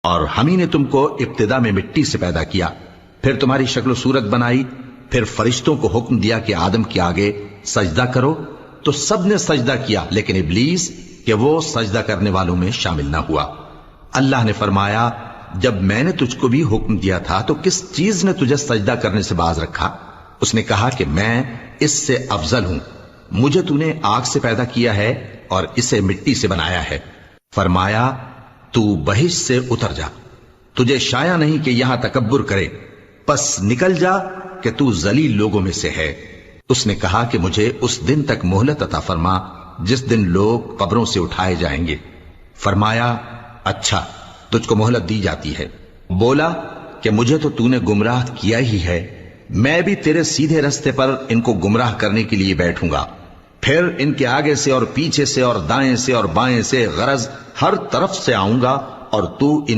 اور ہم ہی نے تم کو ابتدا میں مٹی سے پیدا کیا، پھر تمہاری شکل و صورت بنائی، پھر فرشتوں کو حکم دیا کہ آدم کے آگے سجدہ کرو، تو سب نے سجدہ کیا لیکن ابلیس کہ وہ سجدہ کرنے والوں میں شامل نہ ہوا۔ اللہ نے فرمایا جب میں نے تجھ کو بھی حکم دیا تھا تو کس چیز نے تجھے سجدہ کرنے سے باز رکھا؟ اس نے کہا کہ میں اس سے افضل ہوں، مجھے تو نے آگ سے پیدا کیا ہے اور اسے مٹی سے بنایا ہے۔ فرمایا تو بہشت سے اتر جا، تجھے شایع نہیں کہ یہاں تکبر کرے، پس نکل جا کہ تو ذلیل لوگوں میں سے ہے۔ اس نے کہا کہ مجھے اس دن تک مہلت عطا فرما جس دن لوگ قبروں سے اٹھائے جائیں گے۔ فرمایا اچھا، تجھ کو مہلت دی جاتی ہے۔ بولا کہ مجھے تو نے گمراہ کیا ہی ہے، میں بھی تیرے سیدھے رستے پر ان کو گمراہ کرنے کے لیے بیٹھوں گا، پھر ان کے آگے سے اور پیچھے سے اور دائیں سے اور بائیں سے غرض ہر طرف سے آؤں گا اور تو ان